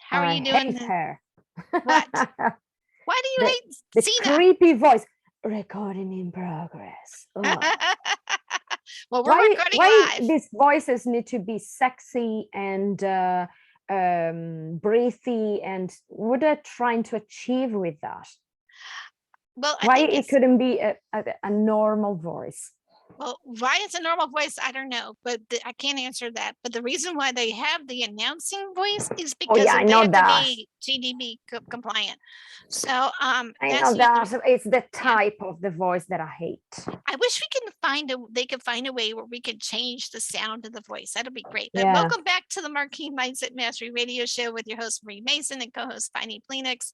How are you doing? Hate her. What? Why do you hate the Cena? creepy voice? Recording in progress. Well, we're recording live. These voices need to be sexy and breathy, and what are trying to achieve with that? Well, why it couldn't be a normal voice? Well, why it's a normal voice, I don't know, but I can't answer that. But the reason why they have the announcing voice is because they have to be GDB compliant. So I know that it's the type of the voice that I hate. I wish they could find a way where we could change the sound of the voice. That'd be great. But welcome back to the Marquee Mindset Mastery Radio Show with your host Marie Mason and co-host Plinny Phoenix.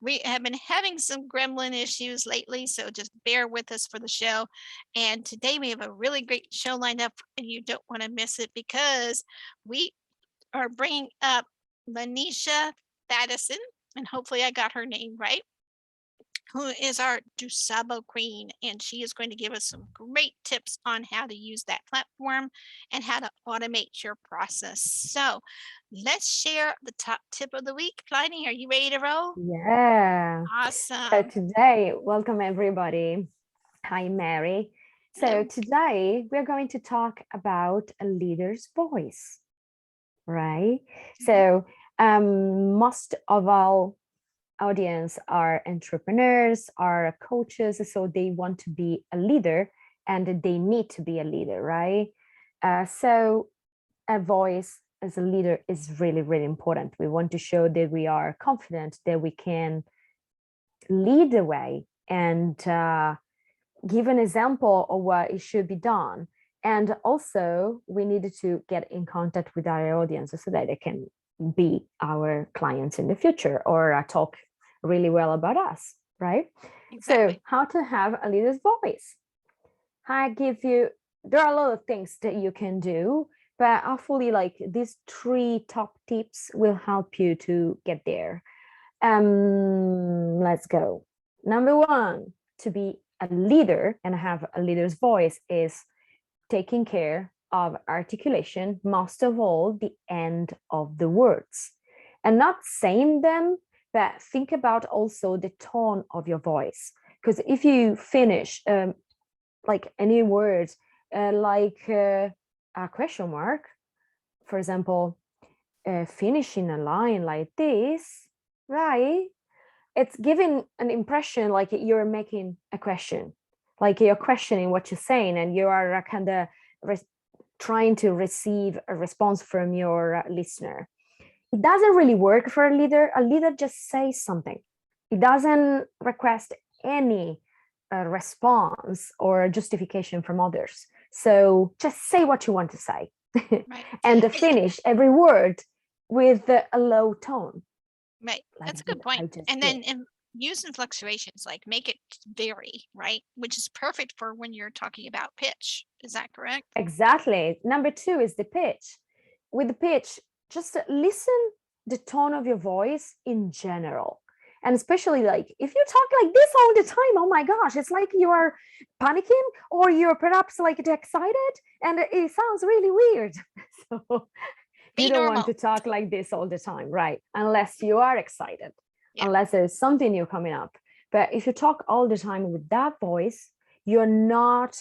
We have been having some gremlin issues lately, so just bear with us for the show. And today we have a really great show lined up, and you don't want to miss it because we are bringing up Lanisha Thadison, and hopefully I got her name right, who is our Dubsado queen, and she is going to give us some great tips on how to use that platform and how to automate your process. So let's share the top tip of the week. Plinny, are you ready to roll? Yeah. Awesome. So today, welcome everybody. Hi, Mary. So today we're going to talk about a leader's voice, right? So most of our audience are entrepreneurs, are coaches, so they want to be a leader and they need to be a leader, right? So a voice as a leader is really, really important. We want to show that we are confident, that we can lead the way and give an example of what it should be done. And also we needed to get in contact with our audience so that they can be our clients in the future or talk really well about us, right? Exactly. So how to have a leader's voice? There are a lot of things that you can do, but hopefully like these 3 top tips will help you to get there. Let's go. Number 1, to be a leader and have a leader's voice is taking care of articulation, most of all the end of the words, and not saying them, but think about also the tone of your voice. Because if you finish like any words like a question mark, for example, finishing a line like this, right? It's giving an impression like you're making a question, like you're questioning what you're saying, and you are kind of trying to receive a response from your listener. It doesn't really work for a leader. A leader just says something. It doesn't request any response or justification from others. So just say what you want to say. Right. And finish every word with a low tone. Right. That's a good point. And then using fluctuations, like make it vary, right? Which is perfect for when you're talking about pitch. Is that correct? Exactly. Number 2 is the pitch. With the pitch, just listen the tone of your voice in general. And especially like if you talk like this all the time, oh my gosh, it's like you are panicking or you're perhaps like excited and it sounds really weird. So you don't want to talk like this all the time, right? Unless you are excited, unless there's something new coming up. But if you talk all the time with that voice, you're not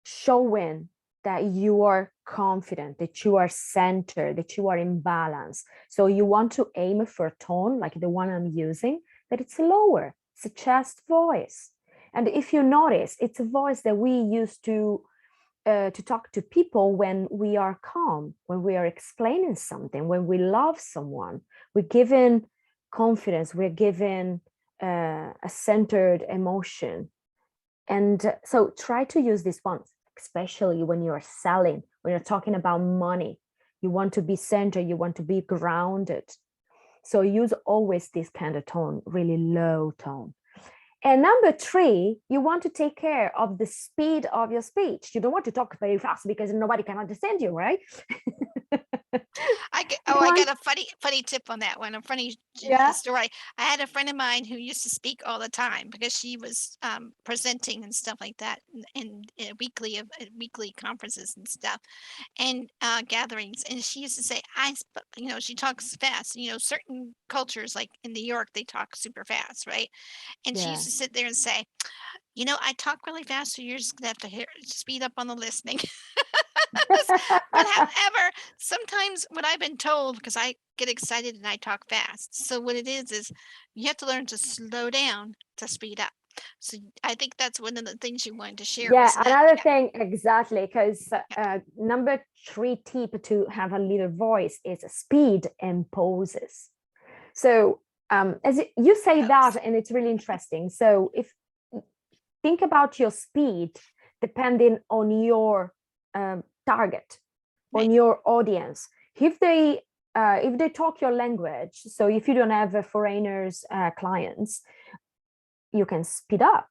showing that you are confident, that you are centered, that you are in balance. So you want to aim for a tone like the one I'm using, that it's lower. It's a chest voice. And if you notice, it's a voice that we use to talk to people when we are calm, when we are explaining something, when we love someone. We're given confidence, we're given a centered emotion. And so try to use this one, especially when you're selling, when you're talking about money. You want to be centered, you want to be grounded. So use always this kind of tone, really low tone. And number 3, you want to take care of the speed of your speech. You don't want to talk very fast because nobody can understand you, right? I I one? got a funny tip on that one, a funny Yeah, story. I had a friend of mine who used to speak all the time because she was presenting and stuff like that in weekly conferences and stuff and gatherings. And she used to say, she talks fast. Certain cultures like in New York, they talk super fast, right? And she used yeah. to sit there and say, I talk really fast, so you're just gonna have to speed up on the listening. But however, sometimes what I've been told, because I get excited and I talk fast. So what it is you have to learn to slow down to speed up. So I think that's one of the things you wanted to share Yeah, was that. another Yeah, thing, exactly, because yeah, number 3 tip to have a little voice is speed and pauses. So as you say that, pose. and it's really interesting. So if think about your speed depending on your target, Right, on your audience. If they talk your language, so if you don't have foreigners clients, you can speed up.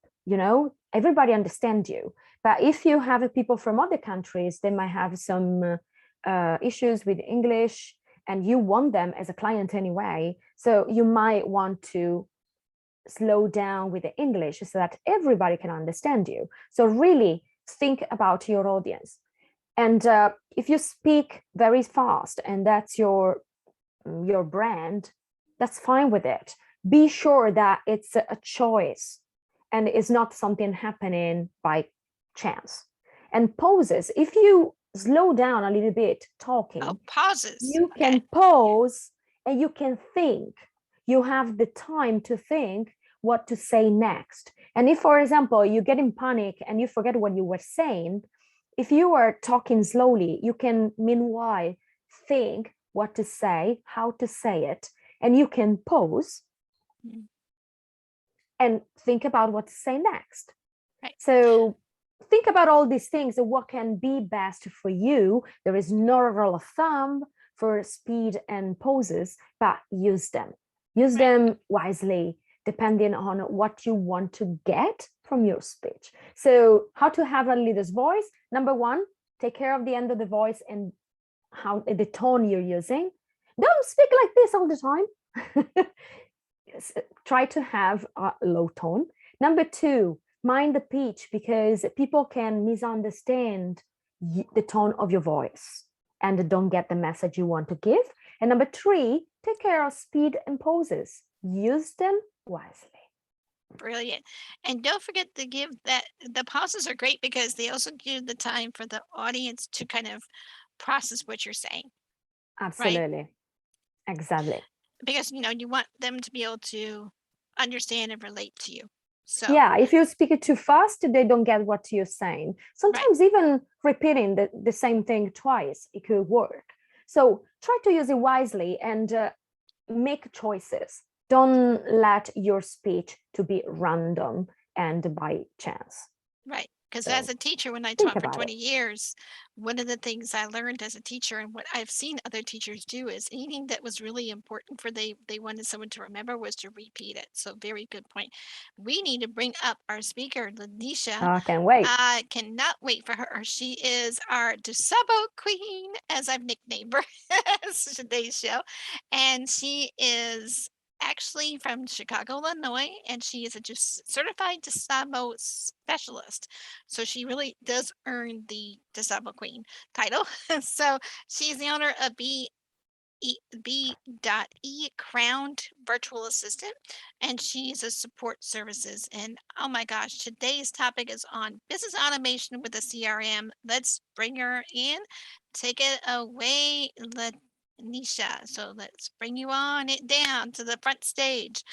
Everybody understands you. But if you have people from other countries, they might have some issues with English, and you want them as a client anyway. So you might want to slow down with the English so that everybody can understand you. So really think about your audience. And if you speak very fast and that's your brand, that's fine with it. Be sure that it's a choice and it's not something happening by chance. And pauses, if you slow down a little bit talking, pauses. you Okay, can pause and you can think. You have the time to think what to say next. And if, for example, you get in panic and you forget what you were saying, if you are talking slowly, you can meanwhile think what to say, how to say it, and you can pause mm, and think about what to say next. right. So think about all these things and what can be best for you. There is no rule of thumb for speed and pauses, but use them. Use Right. them wisely, depending on what you want to get from your speech. So how to have a leader's voice? Number 1, take care of the end of the voice and how the tone you're using. Don't speak like this all the time. Try to have a low tone. Number 2, mind the pitch, because people can misunderstand the tone of your voice and don't get the message you want to give. And number 3, take care of speed and pauses. Use them wisely. Brilliant. And don't forget to give that the pauses are great because they also give the time for the audience to kind of process what you're saying, right? Absolutely. Exactly. Because you want them to be able to understand and relate to you. So, Yeah, if you speak it too fast, they don't get what you're saying. right. Sometimes even repeating the same thing twice, it could work. So try to use it wisely and make choices. Don't let your speech to be random and by chance. Right. Because as So a teacher, when I think taught for about 20 it. years, one of the things I learned as a teacher and what I've seen other teachers do is anything that was really important for they wanted someone to remember was to repeat it. So very good point. We need to bring up our speaker, Lanisha. I can't wait. I cannot wait for her. She is our Dubsado queen, as I've nicknamed her today's show. And she is actually from Chicago, Illinois, and she is a certified Dubsado specialist. So she really does earn the Dubsado Queen title. So she's the owner of B.E Crowned Virtual Assistant, and she's a support services. And oh my gosh, today's topic is on business automation with a CRM. Let's bring her in. Take it away, Lanisha. So let's bring you on it down to the front stage.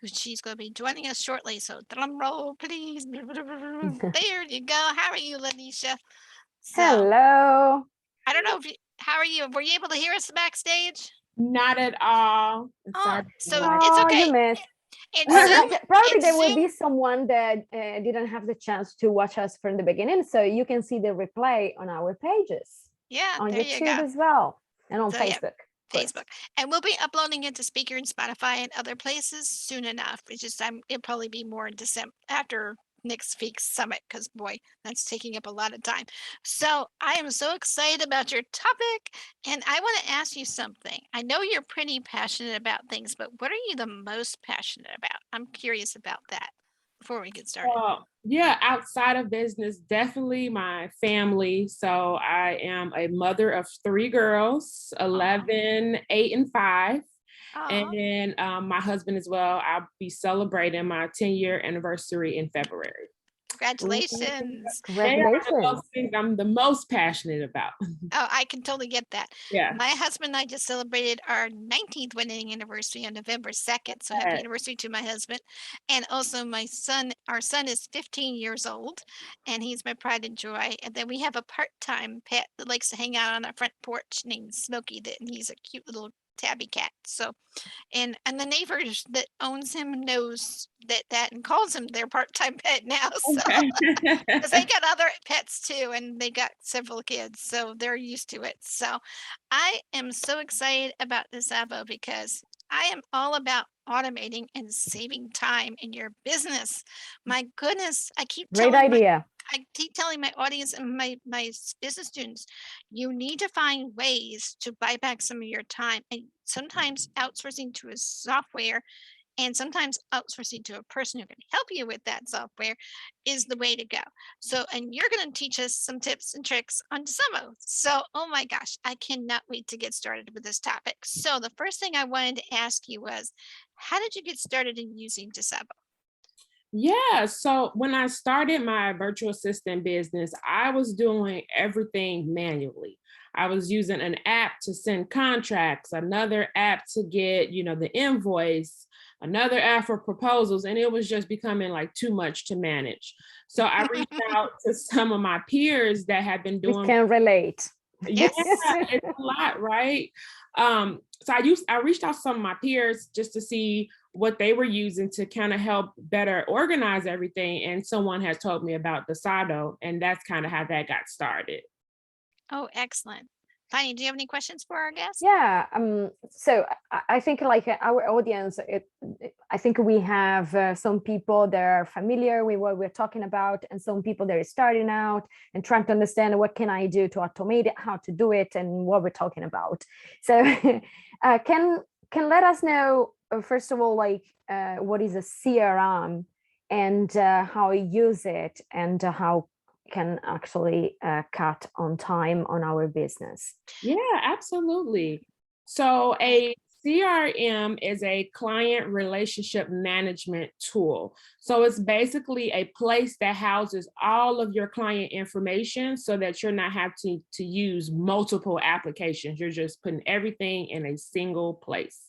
She's going to be joining us shortly. So drum roll, please. There you go. How are you, Lanisha? So Hello. I don't know if how are you? Were you able to hear us backstage? Not at all. Oh, Sorry. so it's Oh, you okay. missed. It's Zoom. Probably It's there will be Zoom. someone that didn't have the chance to watch us from the beginning, so you can see the replay on our pages, Yeah, on there you go. YouTube as well, and on So yeah, Facebook. Facebook, and we'll be uploading it to Speaker and Spotify and other places soon enough. It's just it'll probably be more in December after next week's summit, because boy, that's taking up a lot of time. So I am so excited about your topic, and I want to ask you something. I know you're pretty passionate about things, but what are you the most passionate about? I'm curious about that before we get started. Yeah, outside of business, definitely my family. So I am a mother of 3 girls, 11, 8, and 5. And then my husband as well. I'll be celebrating my 10-year anniversary in February. Congratulations. They are those things I'm the most passionate about. Oh, I can totally get that. Yeah. My husband and I just celebrated our 19th wedding anniversary on November 2nd. So happy anniversary to my husband. And also our son is 15 years old, and he's my pride and joy. And then we have a part-time pet that likes to hang out on our front porch named Smokey, and he's a cute little tabby cat. So and the neighbors that owns him knows that and calls him their part-time pet now. So because they got other pets too, and they got several kids, so they're used to it. So I am so excited about this, Avo, because I am all about automating and saving time in your business. My goodness, I keep telling my audience and my business students, you need to find ways to buy back some of your time, and sometimes outsourcing to a software and sometimes outsourcing to a person who can help you with that software is the way to go. So, and you're going to teach us some tips and tricks on Dubsado. So, oh my gosh, I cannot wait to get started with this topic. So the first thing I wanted to ask you was, how did you get started in using Dubsado? Yeah, so when I started my virtual assistant business, I was doing everything manually. I was using an app to send contracts, another app to get, the invoice, another app for proposals, and it was just becoming like too much to manage. So I reached out to some of my peers that had been doing. We can relate. Yeah, it's a lot, right? So I reached out to some of my peers just to see what they were using to kind of help better organize everything. And someone has told me about Dubsado, and that's kind of how that got started. Oh, excellent. Plinny, do you have any questions for our guests? Yeah, so I think like our audience, I think we have some people that are familiar with what we're talking about, and some people that are starting out and trying to understand what can I do to automate it, how to do it, and what we're talking about. So can let us know, first of all, like what is a CRM and how you use it, and how can actually cut on time on our business. Yeah, absolutely. So a CRM is a client relationship management tool. So it's basically a place that houses all of your client information so that you're not having to use multiple applications. You're just putting everything in a single place.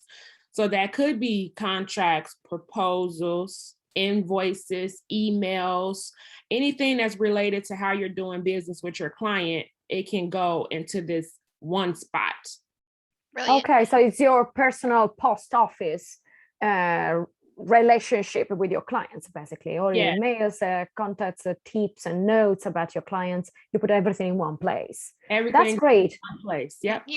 So that could be contracts, proposals, invoices, emails, anything that's related to how you're doing business with your client. It can go into this one spot. Brilliant. Okay, so it's your personal post office relationship with your clients, basically, or your emails, contacts, tips, and notes about your clients. You put everything in one place. Everything that's great. In one place. Yep.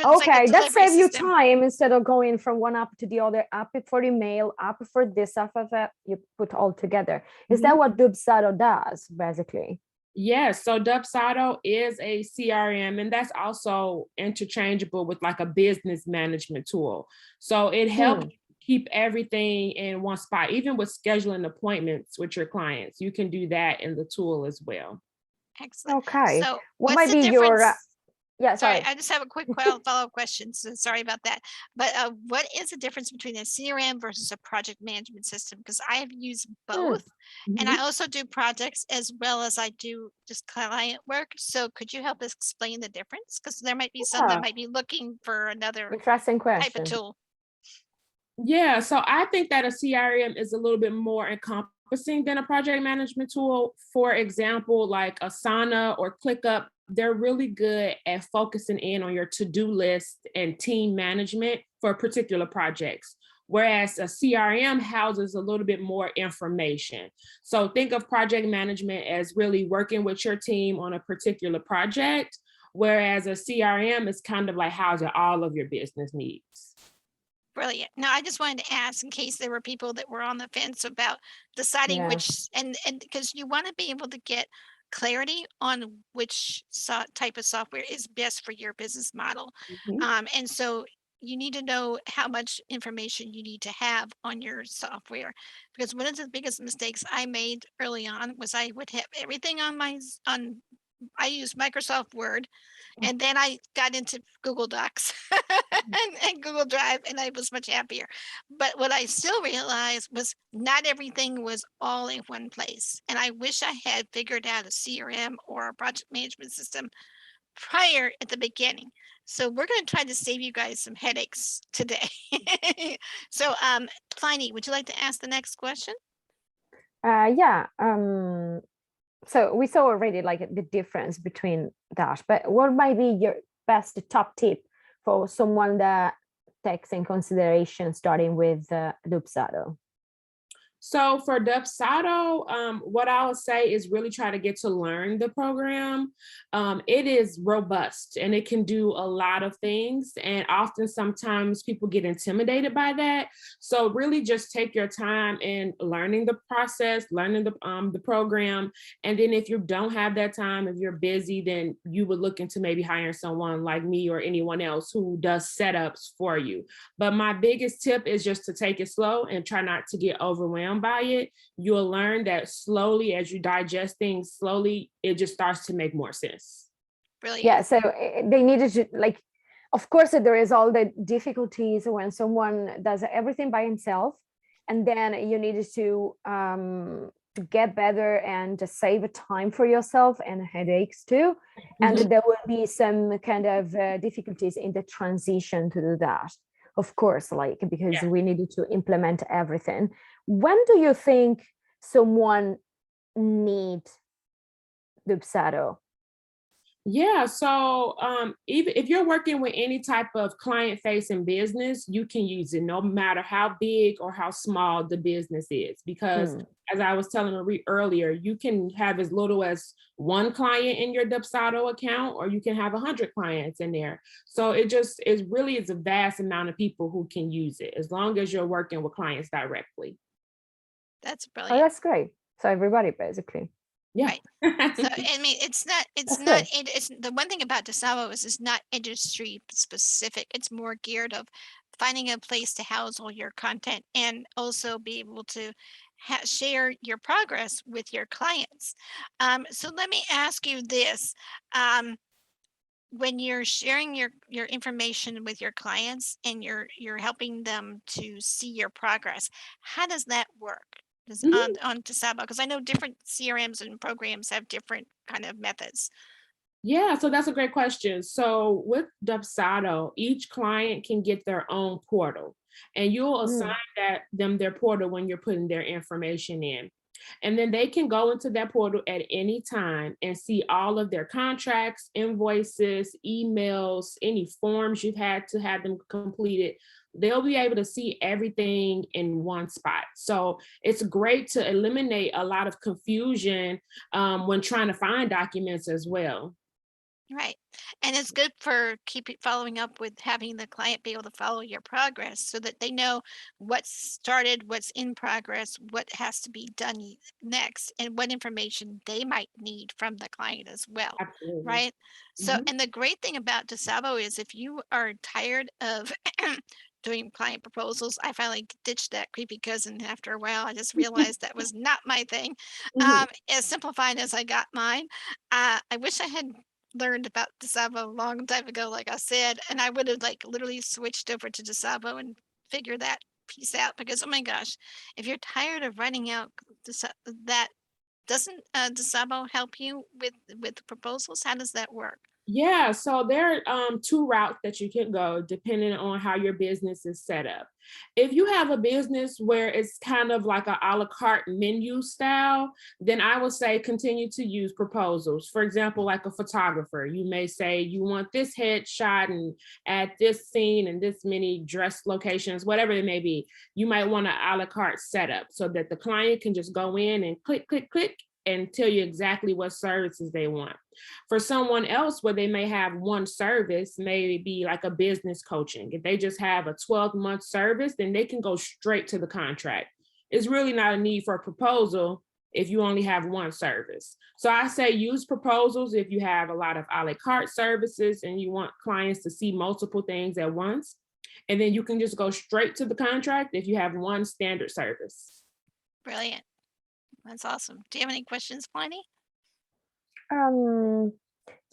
Okay, that saves you time instead of going from one app to the other. App for email, app for this, app for that. You put all together. Is that what Dubsado does, basically? Yes, so Dubsado is a CRM, and that's also interchangeable with like a business management tool. So it helps keep everything in one spot, even with scheduling appointments with your clients. You can do that in the tool as well. Excellent. Okay. So what might be your sorry, I just have a quick follow-up question. So sorry about that. But what is the difference between a CRM versus a project management system? Because I have used both, and I also do projects as well as I do just client work. So could you help us explain the difference? Because there might be some that might be looking for another interesting question type of tool. Yeah, so I think that a CRM is a little bit more encompassing than a project management tool. For example, like Asana or ClickUp, they're really good at focusing in on your to-do list and team management for particular projects, whereas a CRM houses a little bit more information. So think of project management as really working with your team on a particular project, whereas a CRM is kind of like housing all of your business needs. Brilliant. No, I just wanted to ask in case there were people that were on the fence about deciding Yeah. which, and because you want to be able to get clarity on which type of software is best for your business model. Mhm. And so you need to know how much information you need to have on your software, because one of the biggest mistakes I made early on was I would have everything on on I use Microsoft Word, and then I got into Google Docs and Google Drive, and I was much happier. But what I still realized was not everything was all in one place. And I wish I had figured out a CRM or a project management system prior at the beginning. So we're going to try to save you guys some headaches today. So, Pliny, would you like to ask the next question? Yeah. So we saw already like the difference between that, but what might be your best top tip for someone that takes in consideration starting with Dubsado? So for Dubsado, what I would say is really try to get to learn the program. It is robust and it can do a lot of things. And often sometimes people get intimidated by that. So really just take your time in learning the process, learning the program. And then if you don't have that time, if you're busy, then you would look into maybe hiring someone like me or anyone else who does setups for you. But my biggest tip is just to take it slow and try not to get overwhelmed by it. You'll learn that slowly as you digest things slowly, it just starts to make more sense. Brilliant. Yeah, so they needed to like, of course, there is all the difficulties when someone does everything by himself, and then you needed to get better and just save time for yourself and headaches too. And there will be some kind of difficulties in the transition to do that, of course, like because we needed to implement everything. When do you think someone needs Dubsado? Yeah, so even if you're working with any type of client-facing business, you can use it no matter how big or how small the business is. Because as I was telling Marie earlier, you can have as little as one client in your Dubsado account, or you can have 100 clients in there. So it really is a vast amount of people who can use it as long as you're working with clients directly. That's Oh, brilliant. that's great. So everybody basically. Yeah. Right. So I mean, it's That's not good. it's the one thing about Dubsado is it's not industry specific. It's more geared of finding a place to house all your content and also be able to share your progress with your clients. So let me ask you this. When you're sharing your information with your clients and you're helping them to see your progress, how does that work? Does on Dubsado? Because I know different CRMs and programs have different kind of methods. Yeah, so that's a great question. So with Dubsado, each client can get their own portal, and you'll assign them their portal when you're putting their information in. And then they can go into that portal at any time and see all of their contracts, invoices, emails, any forms you've had to have them completed. They'll be able to see everything in one spot. So it's great to eliminate a lot of confusion when trying to find documents as well. Right. And it's good for following up with having the client be able to follow your progress so that they know what's started, what's in progress, what has to be done next, and what information they might need from the client as well. Absolutely. Right. So, and the great thing about Dubsado is if you are tired of doing client proposals, I finally ditched that creepy cousin after a while. I just realized that was not my thing. As simplified as I got mine, I wish I had learned about Dubsado a long time ago, like I said, and I would have like literally switched over to Dubsado and figure that piece out because oh my gosh, if you're tired of writing out that, doesn't Dubsado help you with proposals? How does that work? Yeah, so there are two routes that you can go depending on how your business is set up. If you have a business where it's kind of like a la carte menu style, then I would say continue to use proposals. For example, like a photographer, you may say you want this headshot and at this scene and this many dress locations, whatever it may be. You might want an a la carte setup so that the client can just go in and click, click, click, and tell you exactly what services they want. For someone else, where they may have one service, maybe like a business coaching, if they just have a 12-month service, then they can go straight to the contract. It's really not a need for a proposal if you only have one service. So I say use proposals if you have a lot of a la carte services and you want clients to see multiple things at once. And then you can just go straight to the contract if you have one standard service. Brilliant. That's awesome. Do you have any questions, Plinny?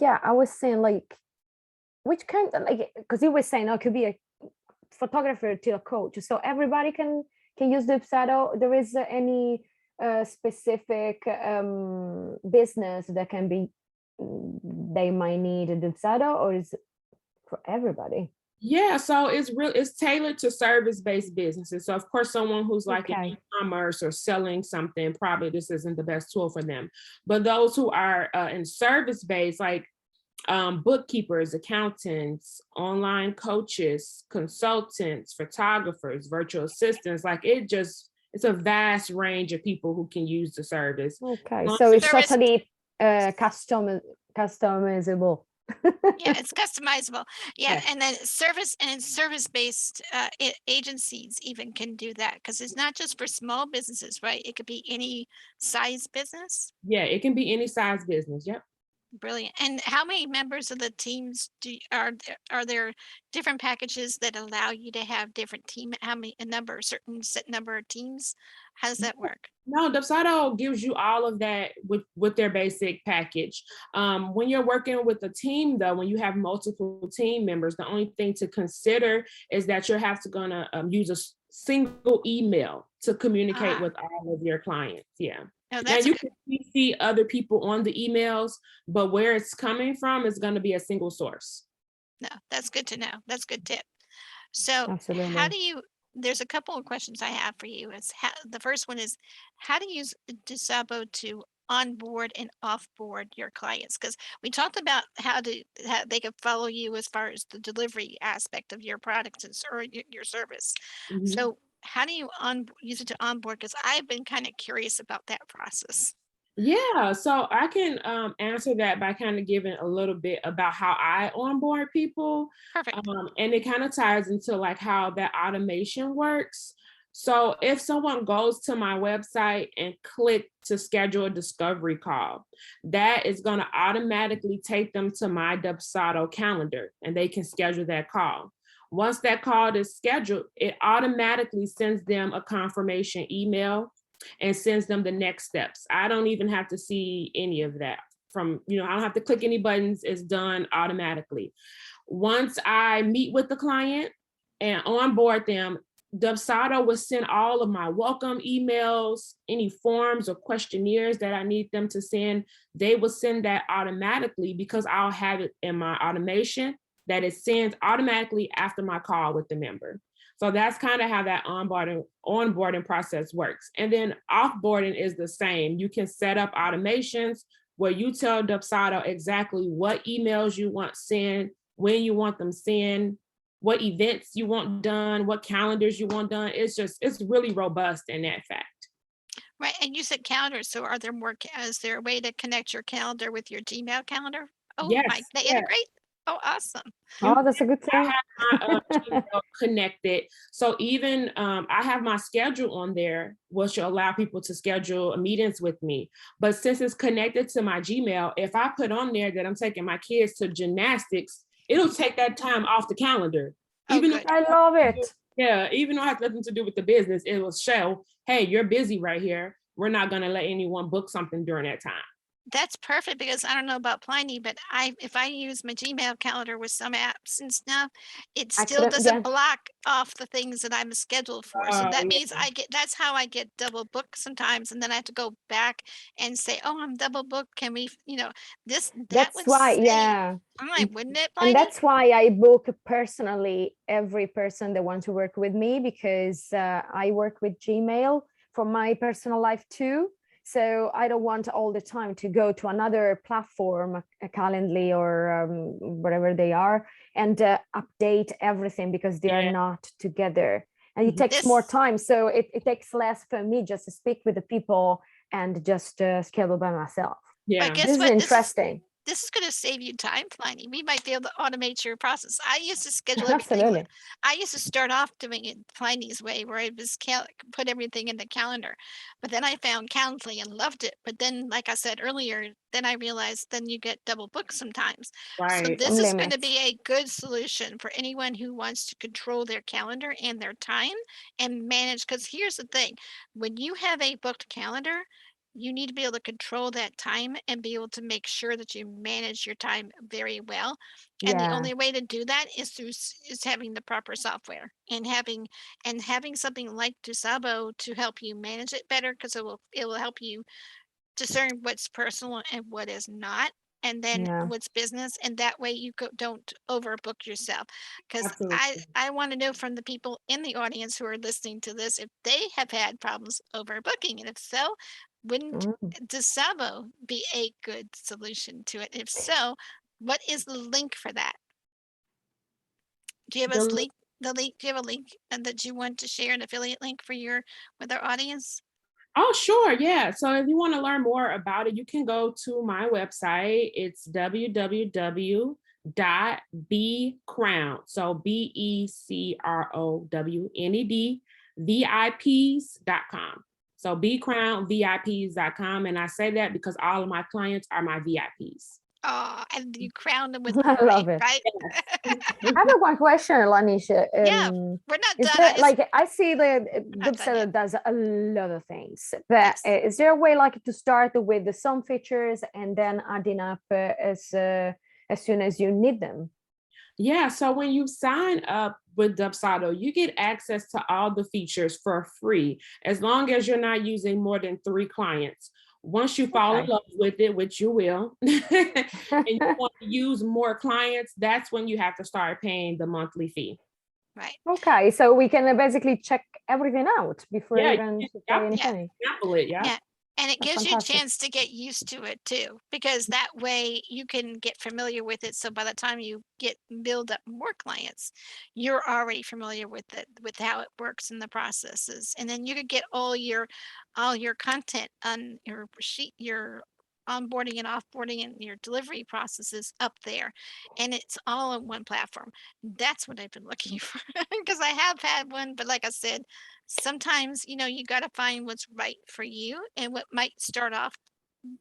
Yeah, I was saying, like, which kind of, like, because you were saying, oh, it could be a photographer to a coach, so everybody can use Dubsado. There is any specific business that can be, they might need a Dubsado, or is it for everybody? Yeah, so it's tailored to service-based businesses. So of course, someone who's like in e-commerce or selling something, probably this isn't the best tool for them. But those who are in service-based, like bookkeepers, accountants, online coaches, consultants, photographers, virtual assistants, like it's a vast range of people who can use the service. Okay, so it's totally customizable. Yeah, it's customizable. Yeah, and then service-based agencies even can do that, because it's not just for small businesses, right? It could be any size business. Yeah, it can be any size business. Yep. Brilliant. And how many members of the teams are there different packages that allow you to have different team? How many, certain set number of teams? How does that work? No, Dubsado gives you all of that with their basic package. When you're working with a team, though, when you have multiple team members, the only thing to consider is that you're gonna use a single email to communicate with all of your clients. Yeah. Now you can see other people on the emails, but where it's coming from is going to be a single source. No, that's good to know. That's a good tip. So Absolutely. how do you, there's a couple of questions I have for you. The first one is, how to use Dubsado to onboard and offboard your clients? Because we talked about how they could follow you as far as the delivery aspect of your product or your service. Mm-hmm. So how do you use it to onboard? Because I've been kind of curious about that process. Yeah, so I can answer that by kind of giving a little bit about how I onboard people. Perfect. And it kind of ties into like how that automation works. So if someone goes to my website and click to schedule a discovery call, that is going to automatically take them to my Dubsado calendar, and they can schedule that call. Once that call is scheduled, it automatically sends them a confirmation email and sends them the next steps. I don't even have to see any of that I don't have to click any buttons. It's done automatically. Once I meet with the client and onboard them, Dubsado will send all of my welcome emails, any forms or questionnaires that I need them to send. They will send that automatically because I'll have it in my automation that it sends automatically after my call with the member. So that's kind of how that onboarding process works. And then offboarding is the same. You can set up automations where you tell Dubsado exactly what emails you want sent, when you want them sent, what events you want done, what calendars you want done. It's really robust in that fact. Right. And you said calendars. So is there a way to connect your calendar with your Gmail calendar? Oh, yes, they integrate? Oh, awesome. Oh, that's a good thing. I have my connected. So even I have my schedule on there, which will allow people to schedule meetings with me. But since it's connected to my Gmail, if I put on there that I'm taking my kids to gymnastics, it'll take that time off the calendar. Oh, even good. I love it. Yeah, even though it has nothing to do with the business, it will show, hey, you're busy right here. We're not going to let anyone book something during that time. That's perfect, because I don't know about Pliny, but if I use my Gmail calendar with some apps and stuff, it still doesn't block off the things that I'm scheduled for. So that means that's how I get double booked sometimes. And then I have to go back and say, oh, I'm double booked. Can we, that's why, yeah. Wouldn't it, Pliny? And that's why I book personally every person that wants to work with me, because I work with Gmail for my personal life too. So I don't want all the time to go to another platform, Calendly or whatever they are, and update everything, because they are not together. And it takes more time. So it takes less for me just to speak with the people and just schedule by myself. But Yeah. guess This is what? interesting. This is going to save you time, Plinny. We might be able to automate your process. I used to schedule everything. Absolutely. I used to start off doing it Pliny's way, where I was put everything in the calendar. But then I found Calendly and loved it. But then, like I said earlier, then I realized then you get double booked sometimes. So Right. this is going to Limits. be a good solution for anyone who wants to control their calendar and their time and manage. Because here's the thing, when you have a booked calendar, you need to be able to control that time and be able to make sure that you manage your time very well. And the Yeah. only way to do that is is having the proper software and having something like Dubsado to help you manage it better, because it will help you discern what's personal and what is not, and then Yeah. what's business, and that way you don't overbook yourself. Because Absolutely. I want to know from the people in the audience who are listening to this if they have had problems overbooking, and if so, wouldn't Mm. Dubsado be a good solution to it? If so, what is the link for that? Do you have a The- link? The link? Do you have a link that you want to share, an affiliate link for with our audience? Oh, sure. Yeah. So if you want to learn more about it, you can go to my website. It's www.becrowned. So BECROWNED VIPs.com. So becrownedvips.com. And I say that because all of my clients are my VIPs. Oh, and you crown them with I glory, love it. right? I have one question, Lanisha. Yeah, we're not Is done. there like I see the not done Dubsado yet. does a lot of things, but Yes. is there a way like to start with some features and then adding up as soon as you need them? Yeah, so when you sign up with Dubsado, you get access to all the features for free, as long as you're not using more than 3 clients. Once you fall in Okay. love with it, which you will, and you want to use more clients, that's when you have to start paying the monthly fee. Right. Okay, so we can basically check everything out before Yeah, even to pay anything. sample it, yeah. Yeah. And it That's gives you a fantastic. chance to get used to it too, because that way you can get familiar with it. So by the time you build up more clients, you're already familiar with it, with how it works in the processes. And then you could get all your content on your sheet, your onboarding and offboarding and your delivery processes up there. And it's all on one platform. That's what I've been looking for, because I have had one, but like I said, sometimes you got to find what's right for you, and what might start off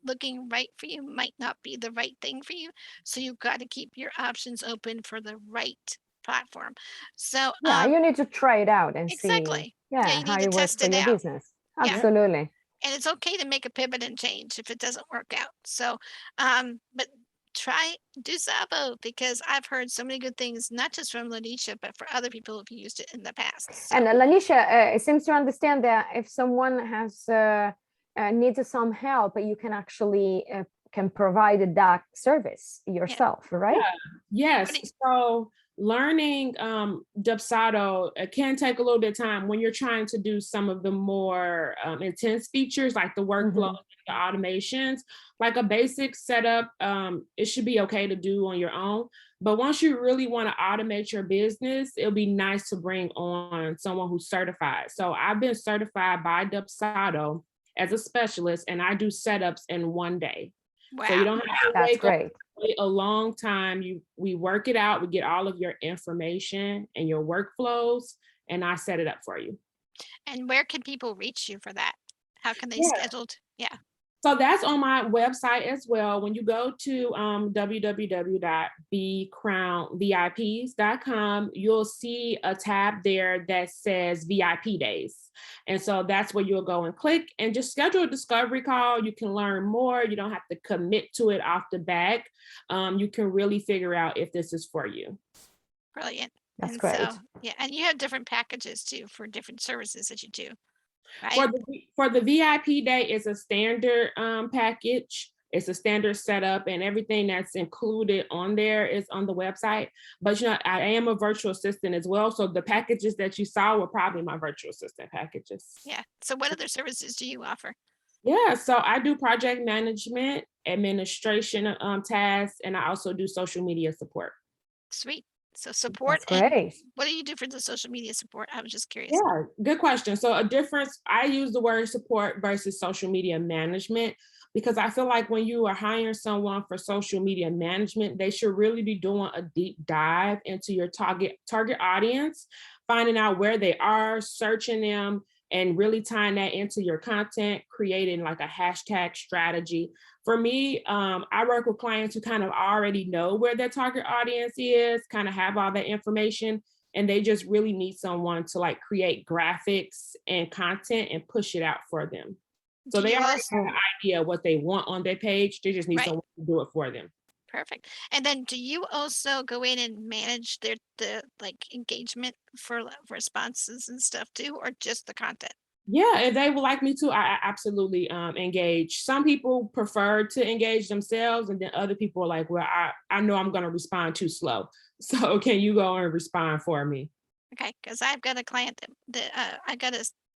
looking right for you might not be the right thing for you, so you've got to keep your options open for the right platform. So Yeah, you need to try it out and see, exactly, yeah, yeah, you how need to it works test for it your out. business. Yeah, Absolutely. and it's okay to make a pivot and change if it doesn't work out. So but try Dubsado, because I've heard so many good things, not just from Lanisha, but for other people who've used it in the past. So. And Lanisha, it seems to understand that if someone has needs some help, you can actually can provide that service yourself, right? Yeah. Yes. So learning Dubsado can take a little bit of time when you're trying to do some of the more intense features, like the workflow, the automations. Like a basic setup, it should be okay to do on your own. But once you really want to automate your business, it'll be nice to bring on someone who's certified. So I've been certified by Dubsado as a specialist, and I do setups in 1 day. Wow. So you don't have to wait a long time. We work it out. We get all of your information and your workflows, and I set it up for you. And where can people reach you for that? How can they schedule? Yeah. So that's on my website as well. When you go to www.becrownedvips.com, you'll see a tab there that says VIP days. And so that's where you'll go and click and just schedule a discovery call. You can learn more. You don't have to commit to it off the back. You can really figure out if this is for you. Brilliant. That's and great. So, yeah, and you have different packages too for different services that you do. Right? For the VIP day, it's a standard package. It's a standard setup, and everything that's included on there is on the website. But I am a virtual assistant as well. So the packages that you saw were probably my virtual assistant packages. Yeah. So what other services do you offer? Yeah, so I do project management, administration tasks, and I also do social media support. Sweet. So support. That's great. What do you do for the social media support? I was just curious. Yeah, good question. So a difference, I use the word support versus social media management, because I feel like when you are hiring someone for social media management, they should really be doing a deep dive into your target audience, finding out where they are, searching them, and really tying that into your content, creating like a hashtag strategy. For me, I work with clients who kind of already know where their target audience is, kind of have all that information, and they just really need someone to like create graphics and content and push it out for them. So they already have an idea of what they want on their page. They just need someone to do it for them. Perfect. And then do you also go in and manage the like engagement for responses and stuff too, or just the content? Yeah, if they would like me to, I absolutely engage. Some people prefer to engage themselves, and then other people are like, well, I know I'm going to respond too slow. So can you go and respond for me? Okay, because I've got a client that I got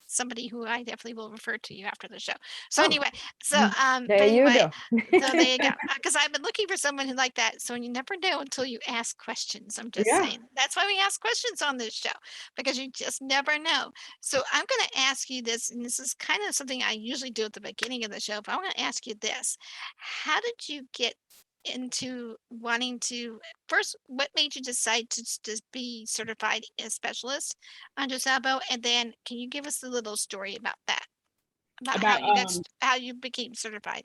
somebody who I definitely will refer to you after the show. So anyway, so there you go. So there you go. Because I've been looking for someone who like that. So you never know until you ask questions. I'm just saying. That's why we ask questions on this show, because you just never know. So I'm going to ask you this, and this is kind of something I usually do at the beginning of the show, but I want to ask you this. How did you get into wanting to, first, what made you decide to be certified as specialist on Dubsado? And then can you give us a little story about that? About how you became certified?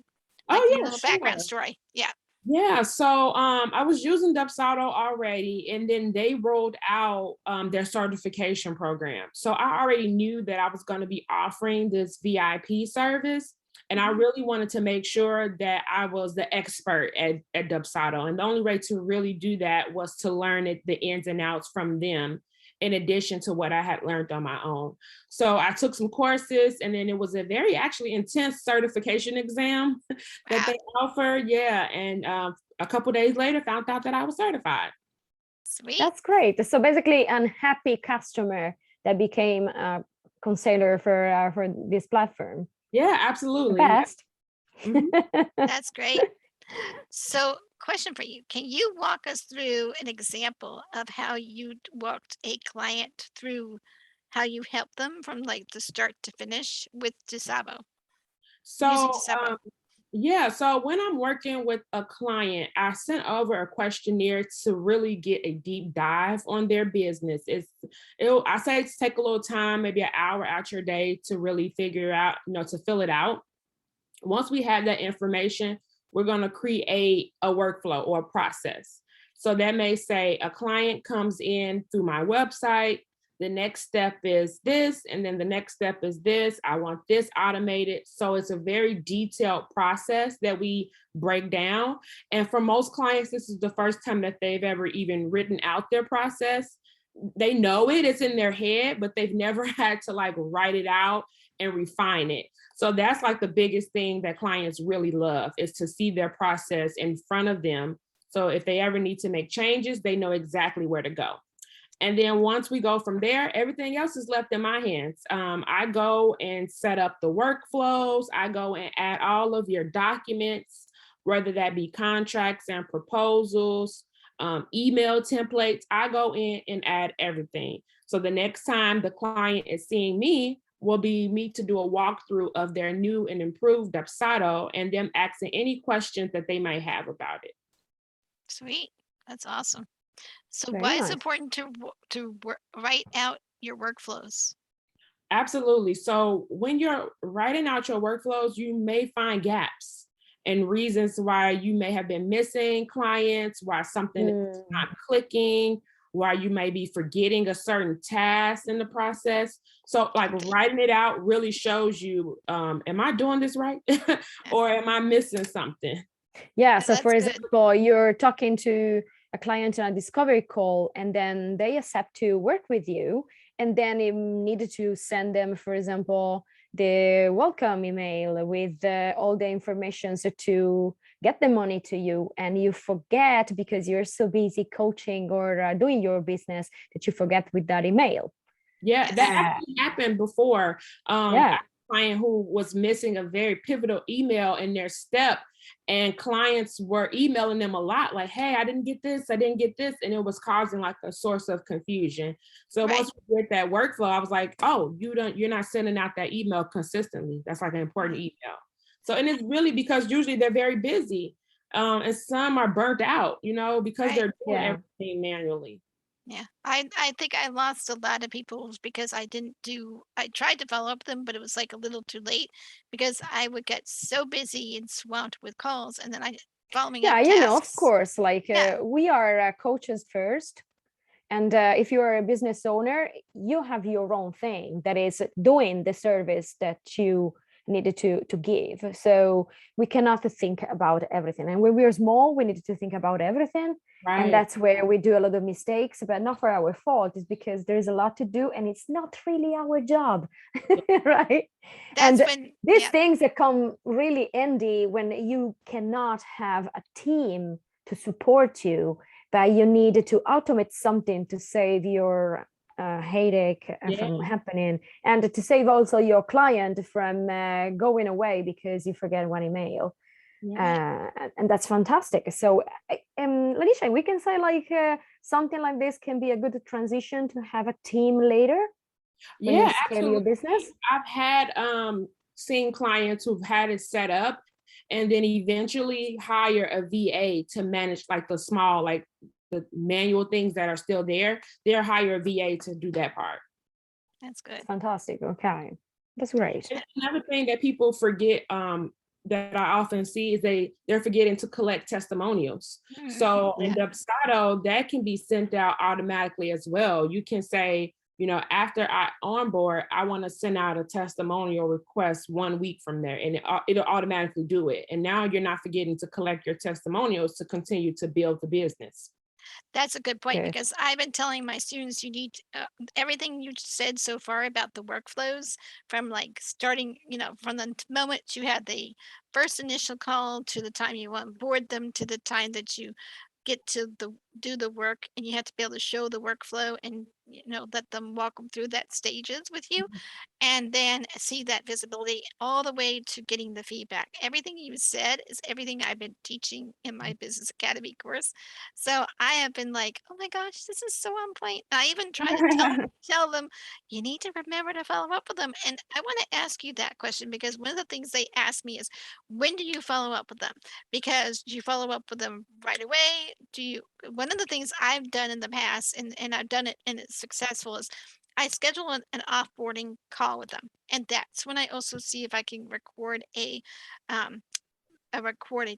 Like a little background story. Yeah. Yeah, so I was using Dubsado already, and then they rolled out their certification program. So I already knew that I was going to be offering this VIP service, and I really wanted to make sure that I was the expert at Dubsado. And the only way to really do that was to learn the ins and outs from them, in addition to what I had learned on my own. So I took some courses, and then it was a very actually intense certification exam that they offered. Yeah. And a couple days later, found out that I was certified. Sweet. That's great. So basically an happy customer that became a consular for this platform. Yeah, absolutely. The best. That's great. So question for you. Can you walk us through an example of how you walked a client through how you helped them from like the start to finish with Dubsado? So yeah, so when I'm working with a client, I sent over a questionnaire to really get a deep dive on their business. I say to take a little time, maybe an hour out your day to really figure out, to fill it out. Once we have that information, we're going to create a workflow or a process. So that may say a client comes in through my website. The next step is this, and then the next step is this. I want this automated. So it's a very detailed process that we break down. And for most clients, this is the first time that they've ever even written out their process. They know it's in their head, but they've never had to like write it out and refine it. So that's like the biggest thing that clients really love, is to see their process in front of them. So if they ever need to make changes, they know exactly where to go. And then once we go from there, everything else is left in my hands. I go and set up the workflows. I go and add all of your documents, whether that be contracts and proposals, email templates. I go in and add everything. So the next time the client is seeing me will be me to do a walkthrough of their new and improved Dubsado, and them asking any questions that they might have about it. Sweet. That's awesome. So Very why nice. is it important to write out your workflows? Absolutely. So when you're writing out your workflows, you may find gaps and reasons why you may have been missing clients, why something is not clicking, why you may be forgetting a certain task in the process. So like writing it out really shows you, am I doing this right? Or am I missing something? Yeah. So for example, you're talking to a client on a discovery call, and then they accept to work with you, and then you needed to send them, for example, the welcome email with all the information so to get the money to you, and you forget because you're so busy coaching or doing your business that you forget with that email. Yeah, that actually happened before. A client who was missing a very pivotal email in their step, and clients were emailing them a lot like, hey, I didn't get this, and it was causing like a source of confusion. So once we did that workflow, I was like, oh, you're not sending out that email consistently. That's like an important email. So, and it's really because usually they're very busy, and some are burnt out, because they're doing everything manually. Yeah, I think I lost a lot of people because I tried to follow up with them, but it was like a little too late because I would get so busy and swamped with calls, and then following up of tasks. course, like we are coaches first. And if you are a business owner, you have your own thing that is doing the service that you needed to give. So we cannot think about everything. And when we are small, we need to think about everything. Right. And that's where we do a lot of mistakes, but not for our fault. It's because there's a lot to do and it's not really our job, right? That's these things that come really handy when you cannot have a team to support you, but you need to automate something to save your headache from happening, and to save also your client from going away because you forget one email. And that's fantastic. So Lanisha, we can say like something like this can be a good transition to have a team later when you scale your business. I've had seen clients who've had it set up and then eventually hire a VA to manage like the small, like the manual things that are still there. They'll hire a VA to do that part. That's good. Fantastic. Okay, that's great. And another thing that people forget that I often see is they're forgetting to collect testimonials. So in Dubsado, that can be sent out automatically as well. You can say, after I onboard, I want to send out a testimonial request 1 week from there, and it'll automatically do it. And now you're not forgetting to collect your testimonials to continue to build the business. That's a good point, because I've been telling my students you need everything you said so far about the workflows, from like starting, from the moment you had the first initial call to the time you onboard them to the time that you get to do the work, and you have to be able to show the workflow and let them walk them through that stages with you, and then see that visibility all the way to getting the feedback. Everything you said is everything I've been teaching in my Business Academy course. So I have been like, oh my gosh, this is so on point. I even try to tell them, you need to remember to follow up with them. And I want to ask you that question, because one of the things they ask me is, when do you follow up with them? Because do you follow up with them right away? One of the things I've done in the past, and I've done it and it's successful, is I schedule an offboarding call with them, and that's when I also see if I can record a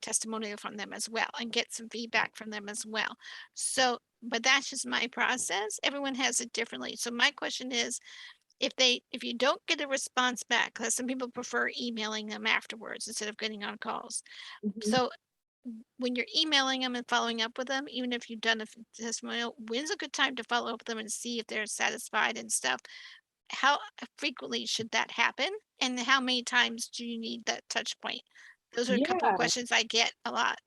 testimonial from them as well, and get some feedback from them as well. So, but that's just my process. Everyone has it differently. So my question is, if you don't get a response back, because some people prefer emailing them afterwards instead of getting on calls. So when you're emailing them and following up with them, even if you've done a testimonial, when's a good time to follow up with them and see if they're satisfied and stuff? How frequently should that happen? And how many times do you need that touch point? Those are a couple of questions I get a lot.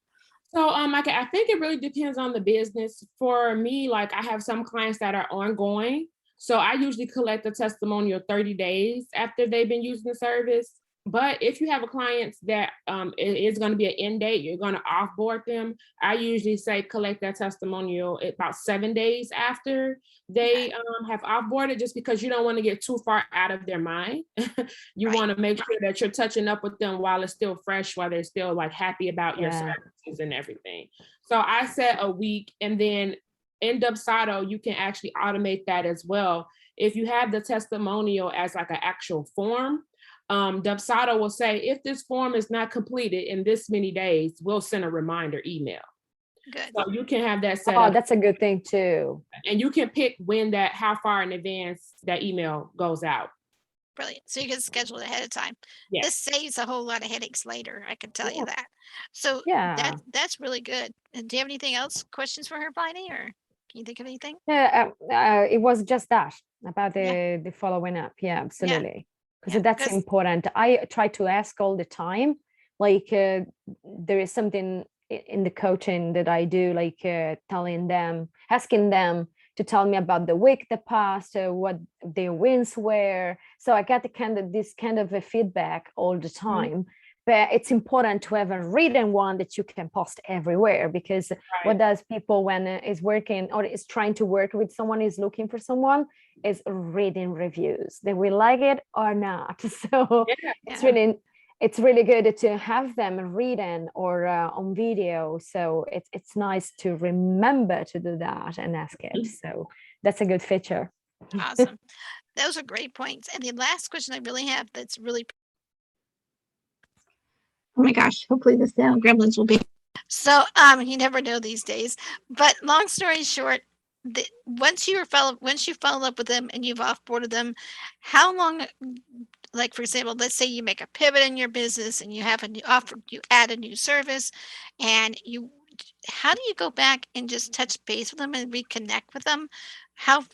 So I think it really depends on the business. For me, like I have some clients that are ongoing. So I usually collect a testimonial 30 days after they've been using the service. But if you have a client that it is going to be an end date, you're going to offboard them, I usually say collect that testimonial about 7 days after they have offboarded, just because you don't want to get too far out of their mind. You want to make sure that you're touching up with them while it's still fresh, while they're still like happy about your services and everything. So I said a week, and then in Dubsado, you can actually automate that as well. If you have the testimonial as like an actual form, Dubsado will say, if this form is not completed in this many days, we'll send a reminder email. Good. So you can have that set up. Oh, that's a good thing too. And you can pick how far in advance that email goes out. Brilliant. So you can schedule it ahead of time. Yes. This saves a whole lot of headaches later, I can tell you that. So that's really good. And do you have anything else, questions for her, Plinny, or can you think of anything? Yeah, it was just that about the following up. Yeah, absolutely. Because that's important. I try to ask all the time, like there is something in the coaching that I do, like asking them to tell me about the week that passed, what their wins were. So I get this kind of a feedback all the time. but it's important to have a written one that you can post everywhere, because what does people when is working or is trying to work with someone, is looking for someone, is reading reviews. They will like it or not. So it's really good to have them written or on video. So it's nice to remember to do that and ask it. So that's a good feature. Awesome. Those are great points. And the last question I really have that's really, oh my gosh, hopefully the sound gremlins will be. So you never know these days. But long story short, once you follow up with them and you've offboarded them, how long, like for example, let's say you make a pivot in your business and you have a new offer, you add a new service, and how do you go back and just touch base with them and reconnect with them? How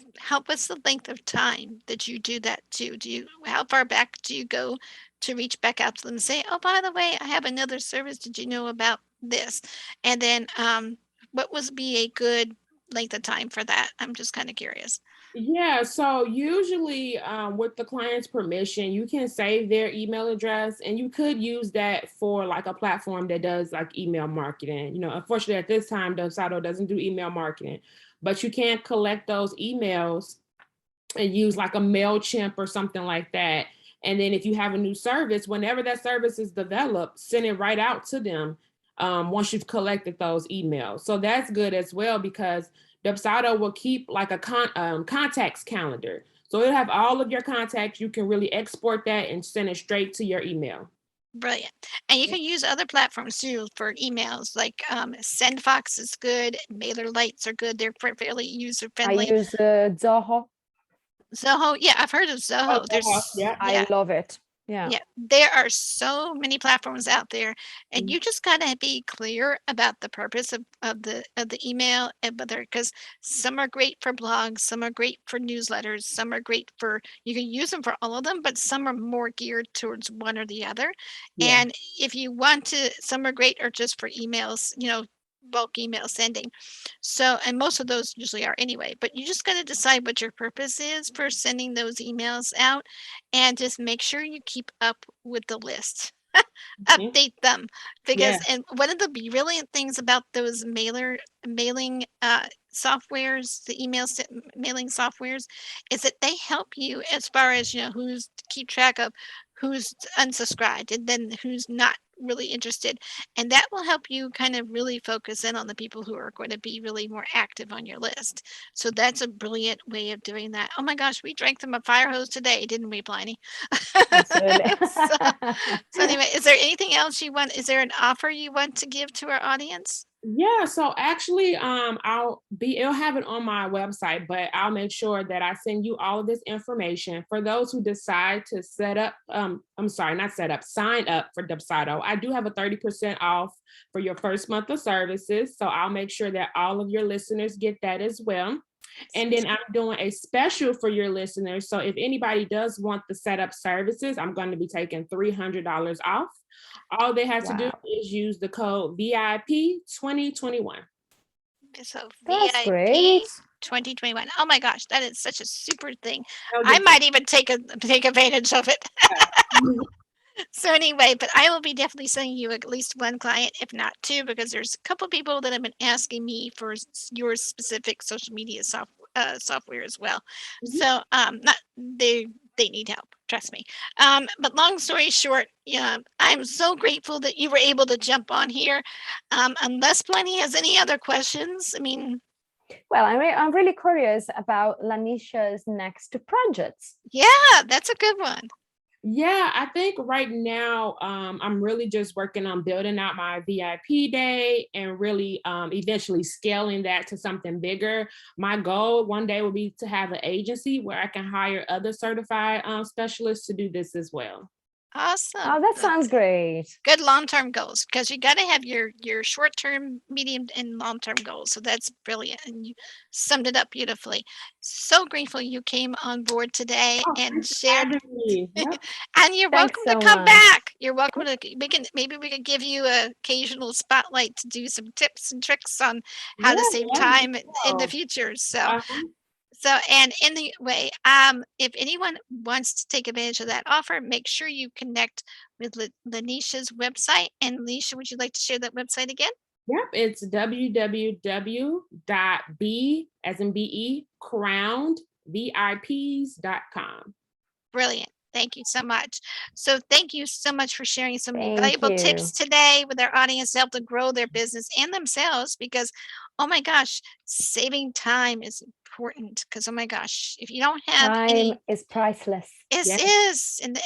what's the length of time that you do that to? How far back do you go to reach back out to them and say, oh, by the way, I have another service. Did you know about this? And then what would be a good length of time for that? I'm just kind of curious. Yeah, so usually with the client's permission, you can save their email address, and you could use that for like a platform that does like email marketing. You know, unfortunately at this time, Dubsado doesn't do email marketing, but you can collect those emails and use like a MailChimp or something like that. And then if you have a new service, whenever that service is developed, send it right out to them once you've collected those emails. So that's good as well, because Dubsado will keep like a contacts calendar. So it'll have all of your contacts. You can really export that and send it straight to your email. Brilliant. And you can use other platforms too for emails, like SendFox is good, MailerLites are good. They're fairly user friendly. I use Zoho. Zoho, yeah, I've heard of Zoho. I love it. Yeah, there are so many platforms out there, and you just gotta be clear about the purpose of the email, and whether, because some are great for blogs, some are great for newsletters, some are great for, you can use them for all of them, but some are more geared towards one or the other. And if you want to, some are great or just for emails, bulk email sending. So, and most of those usually are anyway, but you just got to decide what your purpose is for sending those emails out, and just make sure you keep up with the list. Update them, because and one of the brilliant things about those mailing softwares, the mailing softwares, is that they help you as far as who's to keep track of who's unsubscribed and then who's not really interested, and that will help you kind of really focus in on the people who are going to be really more active on your list. So that's a brilliant way of doing that. Oh my gosh, we drank from a fire hose today, didn't we, Plinny? Absolutely. So anyway, is there anything else you want? Is there an offer you want to give to our audience? Yeah, so actually, it'll have it on my website, but I'll make sure that I send you all of this information for those who decide to sign up for Dubsado. I do have a 30% off for your first month of services. So I'll make sure that all of your listeners get that as well. And then I'm doing a special for your listeners. So if anybody does want the setup services, I'm going to be taking $300 off. All they have to do is use the code VIP 2021. So That's VIP great. 2021. Oh my gosh, that is such a super thing. I might even take advantage of it. So anyway, but I will be definitely sending you at least one client, if not two, because there's a couple people that have been asking me for your specific social media software as well. So not they need help, trust me. But long story short, I'm so grateful that you were able to jump on here. Unless Plinny has any other questions, I mean. Well, I'm really curious about Lanisha's next projects. Yeah, that's a good one. Yeah, I think right now I'm really just working on building out my VIP day and really eventually scaling that to something bigger. My goal one day will be to have an agency where I can hire other certified specialists to do this as well. Awesome. Oh, that sounds great. Good long-term goals, because you got to have your short-term, medium, and long-term goals. So that's brilliant, and you summed it up beautifully. So grateful you came on board today and shared. And you're welcome to come back. You're welcome to. Maybe we could give you an occasional spotlight to do some tips and tricks on how to save time in the future. So So, and in the way, if anyone wants to take advantage of that offer, make sure you connect with Lanisha's website. And Lanisha, would you like to share that website again? Yep, it's www.b as in BE crownedvips.com. Brilliant. Thank you so much. So thank you so much for sharing so many Thank valuable you. tips today with our audience to help them grow their business and themselves, because, oh my gosh, saving time is important, because, oh my gosh, if you don't have Time is priceless. it Yes. is. And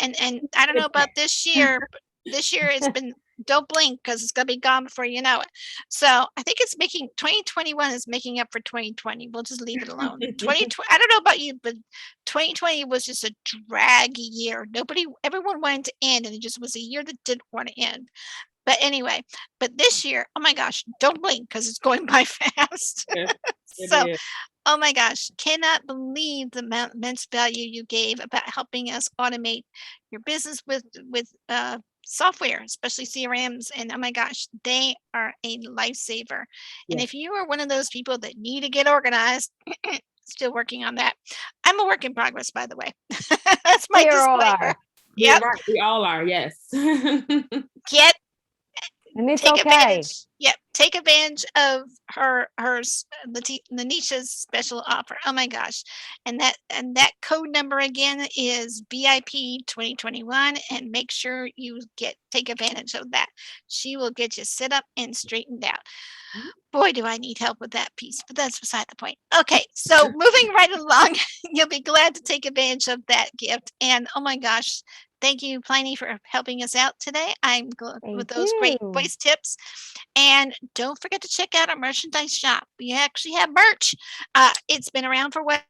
I don't know about this year, but this year it's been, don't blink, because it's going to be gone before you know it. So I think it's making 2021 is making up for 2020. We'll just leave it alone. 2020, I don't know about you, but 2020 was just a draggy year. Everyone wanted to end, and it just was a year that didn't want to end. But anyway, but this year, oh my gosh, don't blink, because it's going by fast. Yes, So, it is. oh my gosh, cannot believe the immense value you gave about helping us automate your business with software, especially CRMs. And oh my gosh, they are a lifesaver. And Yes. if you are one of those people that need to get organized, still working on that. I'm a work in progress, by the way. That's my We all disclaimer. are. Yep. Right, we all are, yes. Get And it's take okay. advantage. Yep, take advantage of Lanisha's special offer. Oh my gosh. And that code number again is BIP 2021, and make sure you take advantage of that. She will get you set up and straightened out. Boy, do I need help with that piece, but that's beside the point. Okay, so moving right along, you'll be glad to take advantage of that gift. And oh my gosh, thank you, Plinny, for helping us out today. I'm good with those great you. voice tips. And don't forget to check out our merchandise shop. We actually have merch. It's been around for what?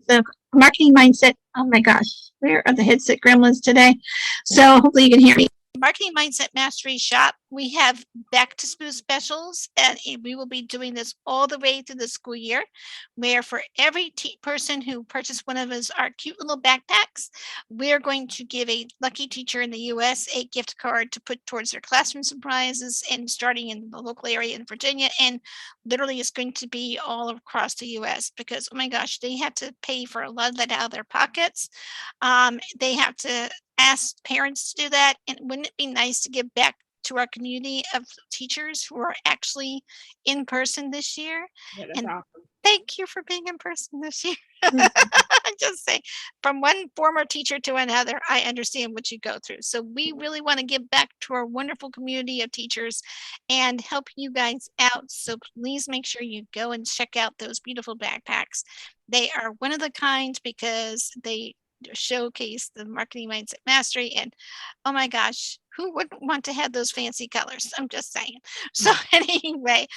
The marketing mindset. Oh my gosh, where are the headset gremlins today? So hopefully you can hear me. Marketing Mindset Mastery Shop. We have back to school specials, and we will be doing this all the way through the school year, where for every person who purchased one of our cute little backpacks, we're going to give a lucky teacher in the US a gift card to put towards their classroom supplies, and starting in the local area in Virginia, and literally it's going to be all across the US, because oh my gosh, they have to pay for a lot of that out of their pockets. They have to ask parents to do that. And wouldn't it be nice to give back to our community of teachers who are actually in person this year? Yeah, that's And awesome. thank you for being in person this year. I'm just saying, from one former teacher to another, I understand what you go through. So we really want to give back to our wonderful community of teachers and help you guys out. So please make sure you go and check out those beautiful backpacks. They are one of the kind, because they showcase the marketing mindset mastery, and oh my gosh, who wouldn't want to have those fancy colors? I'm just saying. So anyway,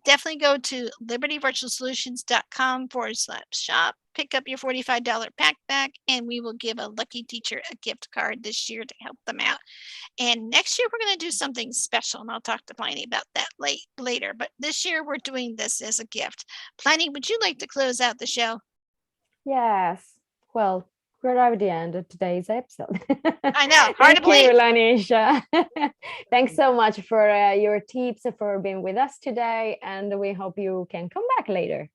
definitely go to libertyvirtualsolutions.com/shop, pick up your $45 backpack, and we will give a lucky teacher a gift card this year to help them out. And next year we're going to do something special, and I'll talk to Plinny about that later, but this year we're doing this as a gift. Plinny, would you like to close out the show? Yes. Well, we're at the end of today's episode. I know, hard to believe. Thank you, Lanisha. Thanks so much for your tips, for being with us today, and we hope you can come back later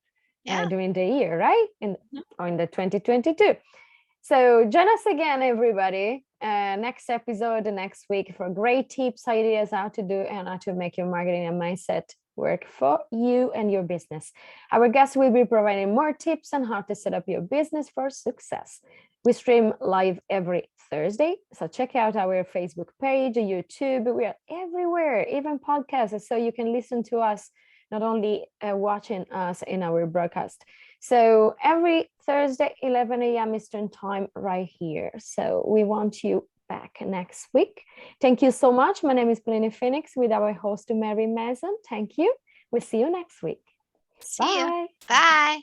during the year, right? In the 2022. So join us again, everybody. Next episode next week for great tips, ideas, how to do and how to make your marketing and mindset work for you and your business. Our guests will be providing more tips on how to set up your business for success. We stream live every Thursday, so check out our Facebook page, YouTube. We are everywhere, even podcasts, so you can listen to us, not only watching us in our broadcast. So every Thursday, 11 a.m. Eastern time, right here. So we want you back next week. Thank you so much. My name is Plinny Phoenix with our host, Mary Mason. Thank you. We'll see you next week. See you. Bye. Bye.